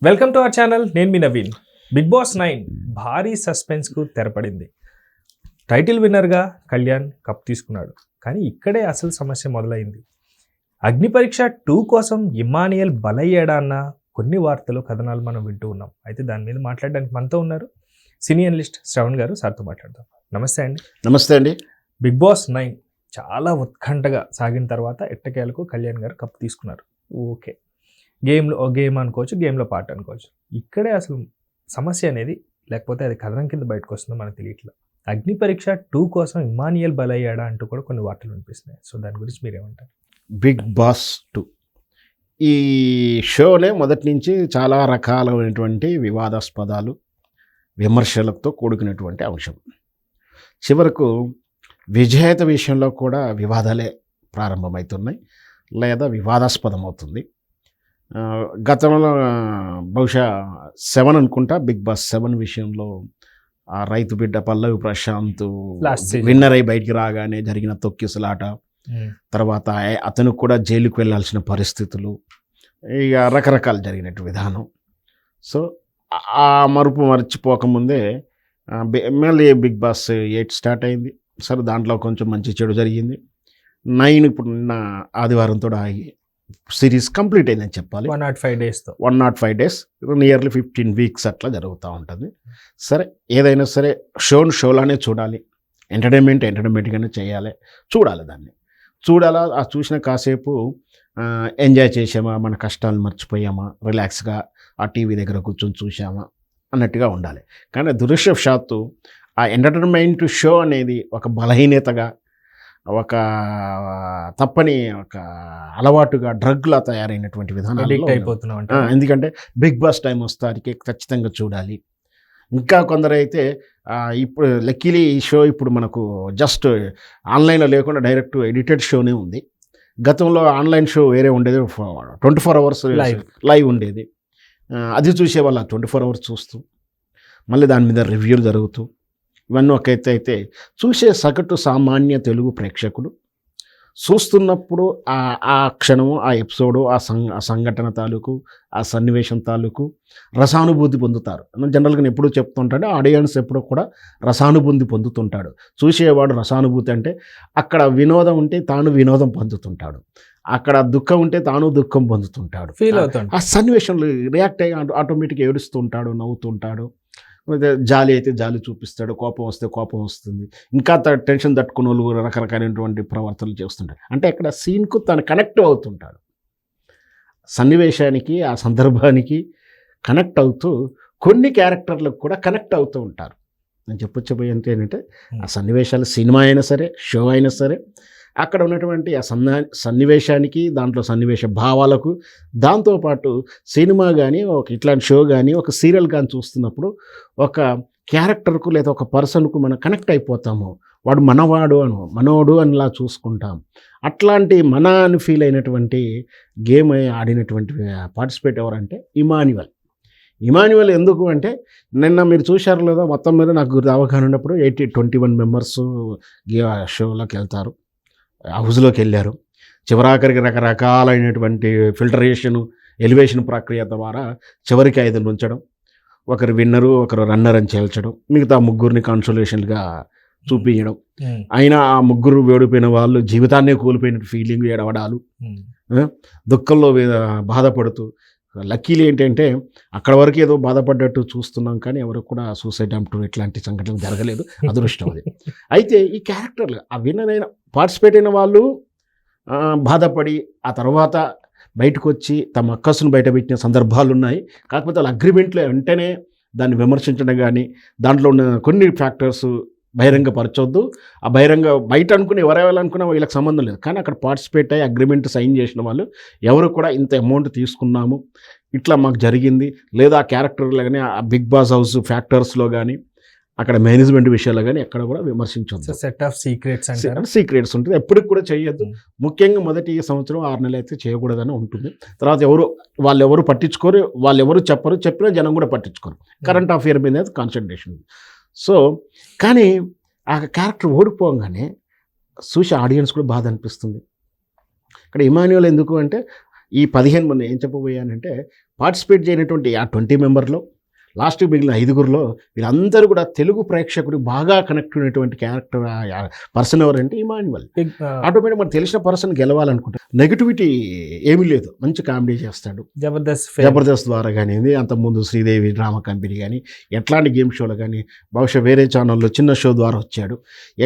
Welcome to our channel. నేను మీ Naveen. Big boss 9 భారీ సస్పెన్స్కు తెరపడింది. Title విన్నర్గా Kalyan cup తీసుకున్నాడు. కానీ ఇక్కడే అసలు సమస్య మొదలైంది. అగ్ని పరీక్ష 2 కోసం ఇమానియల్ బలయ్యాడా అన్న కొన్ని వార్తలు కథనాలు మనం వింటూ ఉన్నాం. అయితే దాని మీద మాట్లాడడానికి మనతో ఉన్నారు సినీ అనలిస్ట్ శ్రవణ్ గారు. సార్తో మాట్లాడదాం. నమస్తే అండి. నమస్తే అండి. బిగ్ బాస్ 9 చాలా ఉత్కంఠగా సాగిన తర్వాత ఎట్టకేలకు కళ్యాణ్ గారు కప్ తీసుకున్నారు. ఓకే, గేమ్ అనుకోవచ్చు, గేమ్లో పార్ట్ అనుకోవచ్చు. ఇక్కడే అసలు సమస్య అనేది, లేకపోతే అది కథనం కింద బయటకు వస్తుందో మనకు తెలియట్లేదు. అగ్ని పరీక్ష 2 కోసం ఇమానియల్ బలయ్యాడా అంటూ కూడా కొన్ని వార్తలు వినిపిస్తున్నాయి. సో దాని గురించి మీరేమంటారు? బిగ్ బాస్ 2 ఈ షోనే మొదటి నుంచి చాలా రకాలైనటువంటి వివాదాస్పదాలు, విమర్శలతో కూడుకున్నటువంటి అంశం. చివరకు విజేత విషయంలో కూడా వివాదాలే ప్రారంభమవుతున్నాయి, లేదా వివాదాస్పదం అవుతుంది. గతంలో బహుశా 7 అనుకుంటా, బిగ్ బాస్ 7 విషయంలో ఆ రైతు బిడ్డ పల్లవి ప్రశాంత్ విన్నర్ అయి బయటికి రాగానే జరిగిన తొక్కిసలాట, తర్వాత అతను కూడా జైలుకు వెళ్ళాల్సిన పరిస్థితులు, ఇక రకరకాలు జరిగినట్టు విధానం. సో ఆ మర్చిపోకముందే మళ్ళీ బిగ్ బాస్ 8 స్టార్ట్ అయింది. సరే, దాంట్లో కొంచెం మంచి చెడు జరిగింది. 9 ఇప్పుడు నిన్న ఆదివారంతో సిరీస్ కంప్లీట్ అయిందని చెప్పాలి. 105 days, నియర్లీ 15 weeks అట్లా జరుగుతూ ఉంటుంది. సరే, ఏదైనా సరే షోలానే చూడాలి, ఎంటర్టైన్మెంట్గానే చేయాలి, దాన్ని చూడాలా. ఆ చూసిన కాసేపు ఎంజాయ్ చేసామా, మన కష్టాలు మర్చిపోయామా, రిలాక్స్గా ఆ టీవీ దగ్గర కూర్చొని చూసామా అన్నట్టుగా ఉండాలి. కానీ దురదృష్టవశాత్తు ఆ ఎంటర్టైన్మెంట్ షో అనేది ఒక బలహీనతగా, ఒక తప్పని ఒక అలవాటుగా, డ్రగ్లా తయారైనటువంటి విధానాలు అయిపోతున్నాం. ఎందుకంటే బిగ్ బాస్ టైం వస్తానికి ఖచ్చితంగా చూడాలి. ఇంకా కొందరైతే ఇప్పుడు లక్కీలీ ఈ షో ఇప్పుడు మనకు జస్ట్ ఆన్లైన్లో లేకుండా డైరెక్ట్ ఎడిటెడ్ షోనే ఉంది. గతంలో ఆన్లైన్ షో వేరే ఉండేది, 24 hours లైవ్ ఉండేది. అది చూసేవాళ్ళు 24 hours చూస్తూ, మళ్ళీ దాని మీద రివ్యూలు జరుగుతూ, ఇవన్నీ ఒక ఎత్తు అయితే, చూసే సగటు సామాన్య తెలుగు ప్రేక్షకుడు చూస్తున్నప్పుడు ఆ క్షణము, ఆ ఎపిసోడు, ఆ సంఘటన తాలూకు, ఆ సన్నివేశం తాలూకు రసానుభూతి పొందుతారు. జనరల్గా నేను ఎప్పుడూ చెప్తుంటాను, ఆడియన్స్ ఎప్పుడూ కూడా రసానుభూతి పొందుతుంటాడు. చూసేవాడు రసానుభూతి అంటే అక్కడ వినోదం ఉంటే తాను వినోదం పొందుతుంటాడు, అక్కడ దుఃఖం ఉంటే తాను దుఃఖం పొందుతుంటాడు, ఫీల్ అవుతాడు. ఆ సన్నివేశంలో రియాక్ట్ అయ్యి ఆటోమేటిక్గా ఏడుస్తుంటాడు, నవ్వుతుంటాడు. జాలి అయితే జాలి చూపిస్తాడు, కోపం వస్తే కోపం వస్తుంది. ఇంకా టెన్షన్ తట్టుకునే వాళ్ళు రకరకాలైనటువంటి ప్రవర్తనలు చేస్తుంటాడు. అంటే అక్కడ సీన్కు తను కనెక్ట్ అవుతుంటాడు, సన్నివేశానికి, ఆ సందర్భానికి కనెక్ట్ అవుతూ కొన్ని క్యారెక్టర్లకు కూడా కనెక్ట్ అవుతూ ఉంటారు. నేను చెప్పొచ్చబోయేంత ఏంటంటే, ఆ సన్నివేశాలు సినిమా అయినా సరే, షో అయినా సరే, అక్కడ ఉన్నటువంటి ఆ సన్నివేశానికి, దాంట్లో సన్నివేశ భావాలకు, దాంతోపాటు సినిమా కానీ, ఒక ఇట్లాంటి షో కానీ, ఒక సీరియల్ కానీ చూస్తున్నప్పుడు ఒక క్యారెక్టర్కు లేదా ఒక పర్సన్కు మనం కనెక్ట్ అయిపోతాము. వాడు మనోడు అనిలా చూసుకుంటాం. అట్లాంటి అని ఫీల్ అయినటువంటి గేమ్ ఆడినటువంటి పార్టిసిపేట్ ఎవరంటే ఇమాన్యువల్. ఎందుకు అంటే, నిన్న మీరు చూశారు లేదా, మొత్తం మీద నాకు అవగాహన ఉన్నప్పుడు 21 members షోలోకి వెళ్తారు, హౌస్లోకి వెళ్ళారు. చివరాఖరికి రకరకాలైనటువంటి ఫిల్టరేషను, ఎలివేషన్ ప్రక్రియ ద్వారా చివరికి 5 ఉంచడం, ఒకరు విన్నరు, ఒకరు రన్నర్ అని చేల్చడం, మిగతా 3 కన్సోలేషన్గా చూపించడం. అయినా ఆ 3 ఓడిపోయిన వాళ్ళు జీవితాన్నే కోల్పోయిన ఫీలింగ్, ఏడవడాలు, దుఃఖంలో బాధపడుతూ. లక్కీలు ఏంటంటే అక్కడ వరకు ఏదో బాధపడ్డట్టు చూస్తున్నాం, కానీ ఎవరు కూడా సూసైడ్ అటెంప్ట్ ఇట్లాంటి సంఘటనలు జరగలేదు. అదృష్టం అది. అయితే ఈ క్యారెక్టర్లు, ఆ విన్నర్ పార్టిసిపేట్ అయిన వాళ్ళు బాధపడి ఆ తర్వాత బయటకు వచ్చి తమ అక్కసును బయటపెట్టిన సందర్భాలు ఉన్నాయి. కాకపోతే వాళ్ళ అగ్రిమెంట్లో వెంటనే దాన్ని విమర్శించడం కానీ, దాంట్లో ఉన్న కొన్ని ఫ్యాక్టర్స్ బహిరంగపరచొద్దు, ఆ బయట అనుకుని ఎవరెవరనుకున్నా వీళ్ళకి సంబంధం లేదు. కానీ అక్కడ పార్టిసిపేట్ అయ్యి అగ్రిమెంట్ సైన్ చేసిన వాళ్ళు ఎవరు కూడా ఇంత అమౌంట్ తీసుకున్నాము, ఇట్లా మాకు జరిగింది, లేదా ఆ క్యారెక్టర్లో కానీ, ఆ బిగ్ బాస్ హౌస్ ఫ్యాక్టర్స్లో కానీ, అక్కడ మేనేజ్మెంట్ విషయాల్లో కానీ ఎక్కడ కూడా విమర్శించొద్దు. సెట్ ఆఫ్ సీక్రెట్స్ ఉంటుంది, ఎప్పటికి కూడా చేయొద్దు. ముఖ్యంగా మొదటి సంవత్సరం 6 నెలలు అయితే చేయకూడదని ఉంటుంది. తర్వాత వాళ్ళెవరు పట్టించుకోరు, వాళ్ళెవరు చెప్పరు, చెప్పినా జనం కూడా పట్టించుకోరు. కరెంట్ అఫేర్ మీద కాన్సన్ట్రేషన్. సో కానీ ఆ క్యారెక్టర్ ఓడిపోగానే చూసి ఆడియన్స్ కూడా బాధ అనిపిస్తుంది. ఇక్కడ ఇమాన్యుయల్ ఎందుకు అంటే, ఈ 15 మంది ఏం చెప్పబోయానంటే, పార్టిసిపేట్ చేయనటువంటి ఆ 20 మెంబర్లో లాస్ట్ మిగిలిన 5గురిలో వీళ్ళందరూ కూడా తెలుగు ప్రేక్షకుడు బాగా కనెక్ట్ అయినటువంటి క్యారెక్టర్ పర్సన్ ఎవరంటే ఇమాన్యువల్. ఆటోమేటిక్ మనకు తెలిసిన పర్సన్ గెలవాలనుకుంటే నెగిటివిటీ ఏమీ లేదు, మంచి కామెడీ చేస్తాడు. జబర్దస్త్ ద్వారా కానీ అంతకుముందు శ్రీదేవి డ్రామా కంపెనీ కానీ ఎట్లాంటి గేమ్ షోలు కానీ బహుశా వేరే ఛానల్లో చిన్న షో ద్వారా వచ్చాడు.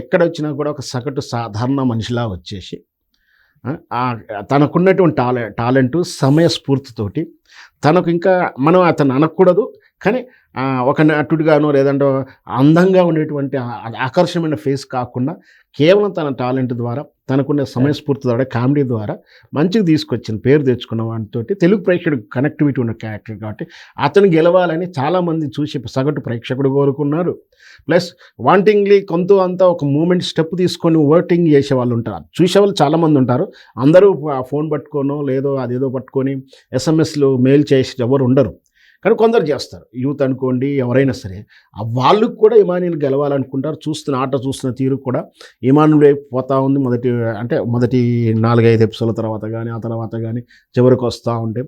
ఎక్కడ వచ్చినా కూడా ఒక సగటు సాధారణ మనిషిలా వచ్చేసి తనకున్నటువంటి టాలెంటు సమయస్ఫూర్తితోటి తనకు ఇంకా మనం అతను అనకూడదు కానీ ఒక నటుడిగానో లేదంటే అందంగా ఉండేటువంటి ఆకర్షణమైన ఫేస్ కాకుండా కేవలం తన టాలెంట్ ద్వారా తనకున్న సమయస్ఫూర్తి ద్వారా కామెడీ ద్వారా మంచిగా తీసుకొచ్చిన పేరు తెచ్చుకున్న వాటితో తెలుగు ప్రేక్షకుడికి కనెక్టివిటీ ఉన్న క్యారెక్టర్ కాబట్టి అతను గెలవాలని చాలామంది చూసి సగటు ప్రేక్షకుడు కోరుకున్నారు. ప్లస్ వాంటింగ్లీ కొంత అంతా ఒక మూమెంట్ స్టెప్ తీసుకొని ఓటింగ్ చేసే వాళ్ళు ఉంటారు, చూసేవాళ్ళు చాలామంది ఉంటారు. అందరూ ఫోన్ పట్టుకోనో లేదో అదేదో పట్టుకొని ఎస్ఎంఎస్లు మెయిల్ చేసి ఎవరు ఉండరు, కానీ కొందరు చేస్తారు. యూత్ అనుకోండి ఎవరైనా సరే వాళ్ళకు కూడా ఇమాన్యుల్ గెలవాలనుకుంటారు. చూస్తున్న తీరు కూడా ఇమాన్యుల్ వైపు పోతూ ఉంది. మొదటి 4-5 ఎపిసోడ్ల తర్వాత కానీ ఆ తర్వాత కానీ చివరికి వస్తూ ఉంటే,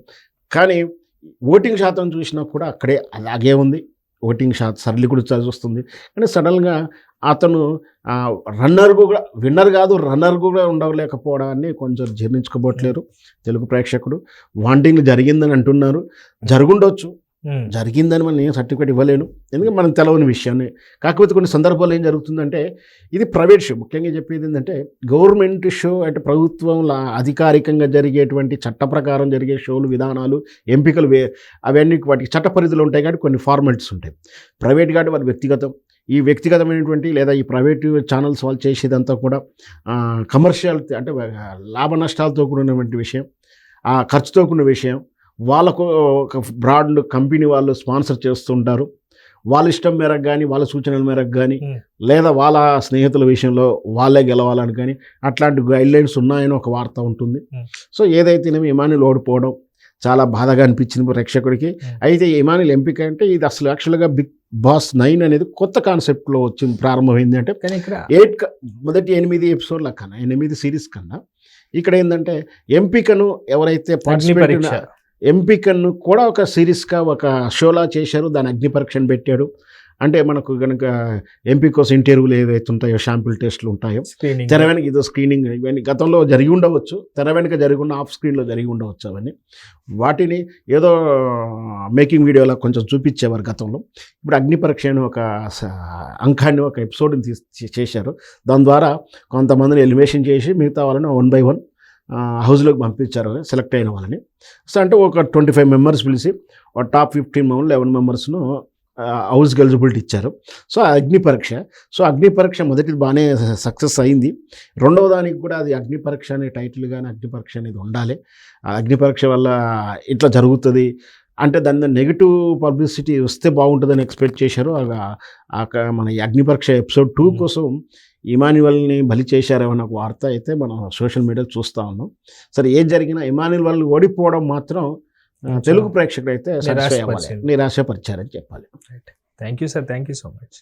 కానీ ఓటింగ్ శాతం చూసినా కూడా అక్కడే అలాగే ఉంది. ఓటింగ్ శాతం సరళి కూడా చూస్తుంది. కానీ సడన్గా అతను విన్నర్ కాదు రన్నర్ కూడా ఉండలేకపోవడాన్ని కొంచెం జీర్ణించుకోబోట్లేరు తెలుగు ప్రేక్షకుడు. వాంటింగ్ జరిగిందని అంటున్నారు, జరుగుండొచ్చు, జరిగిందని మనం ఏం సర్టిఫికేట్ ఇవ్వలేను, ఎందుకంటే మనం తెలవని విషయాన్ని. కాకపోతే కొన్ని సందర్భాల్లో ఏం జరుగుతుందంటే ఇది ప్రైవేట్ షో. ముఖ్యంగా చెప్పేది ఏంటంటే గవర్నమెంట్ షో అంటే ప్రభుత్వంలో అధికారికంగా జరిగేటువంటి చట్ట ప్రకారం జరిగే షోలు విధానాలు ఎంపికలు అవన్నీ వాటికి చట్ట పరిధిలో ఉంటాయి కాబట్టి కొన్ని ఫార్మాలిటీస్ ఉంటాయి. ప్రైవేట్ కాబట్టి వారి వ్యక్తిగతం. ఈ వ్యక్తిగతమైనటువంటి లేదా ఈ ప్రైవేటు ఛానల్స్ వాళ్ళు చేసేదంతా కూడా కమర్షియల్ అంటే లాభ నష్టాలతో కూడినటువంటి విషయం, ఆ ఖర్చుతో కూడిన విషయం. వాళ్ళకు ఒక బ్రాండ్ కంపెనీ వాళ్ళు స్పాన్సర్ చేస్తుంటారు. వాళ్ళ ఇష్టం మేరకు కానీ వాళ్ళ సూచనల మేరకు కానీ లేదా వాళ్ళ స్నేహితుల విషయంలో వాళ్ళే గెలవాలని కానీ అట్లాంటి గైడ్లైన్స్ ఉన్నాయని ఒక వార్త ఉంటుంది. సో ఏదైతేనేమో ఇమాన్యుల్ ఓడిపోవడం చాలా బాధగా అనిపించింది ప్రేక్షకుడికి. అయితే ఇమాన్యుల్ ఎంపిక అంటే ఇది అసలు యాక్చువల్గా బిగ్ బాస్ 9 అనేది కొత్త కాన్సెప్ట్లో వచ్చింది, ప్రారంభమైంది. అంటే మొదటి 8 ఎపిసోడ్ల కన్నా 8 సిరీస్ కన్నా ఇక్కడ ఏంటంటే ఎంపికను ఎవరైతే పార్టిసిపేట్ ఎంపికను కూడా ఒక సిరీస్గా ఒక షోలా చేశారు. దాని అగ్ని పరీక్షను పెట్టాడు. అంటే మనకు కనుక ఎంపీ కోసం ఇంటర్వ్యూలు ఏవైతే ఉంటాయో శాంపిల్ టెస్టులు ఉంటాయో తెర వెనక ఏదో స్క్రీనింగ్ ఇవన్నీ గతంలో జరిగి ఉండవచ్చు, తెర వెనక జరిగి ఉన్న ఆఫ్ స్క్రీన్లో జరిగి ఉండవచ్చు. అవన్నీ వాటిని ఏదో మేకింగ్ వీడియోలా కొంచెం చూపించేవారు గతంలో. ఇప్పుడు అగ్ని పరీక్ష అని ఒక అంకాన్ని ఒక ఎపిసోడ్ని చేశారు. దాని ద్వారా కొంతమందిని ఎలిమినేషన్ చేసి మిగతా వాళ్ళని 1 by 1 హౌస్లోకి పంపించారు సెలెక్ట్ అయిన వాళ్ళని. సో అంటే ఒక 25 మెంబర్స్ పిలిచి ఒక టాప్ 15 11 మెంబర్స్ను హౌస్కి ఎలిజిబిలిటీ ఇచ్చారు. సో అగ్ని పరీక్ష. సో అగ్ని పరీక్ష మొదటిది బాగానే సక్సెస్ అయింది. రెండవ దానికి కూడా అది అగ్ని పరీక్ష అనే టైటిల్ కానీ అగ్ని పరీక్ష అనేది ఉండాలి. అగ్ని పరీక్ష వల్ల ఇట్లా జరుగుతుంది అంటే దాని నెగిటివ్ పబ్లిసిటీ వస్తే బాగుంటుందని ఎక్స్పెక్ట్ చేశారు. మన అగ్ని పరీక్ష ఎపిసోడ్ 2 కోసం ఇమాన్యువల్ని బలి చేశారేమన్న ఒక వార్త అయితే మనం సోషల్ మీడియాలో చూస్తూ ఉన్నాం. సరే ఏం జరిగినా ఇమాన్యువల్ వాళ్ళు ఓడిపోవడం మాత్రం తెలుగు ప్రేక్షకుడు అయితే నిరాశపరిచారని చెప్పాలి. Thank you sir, thank you so much.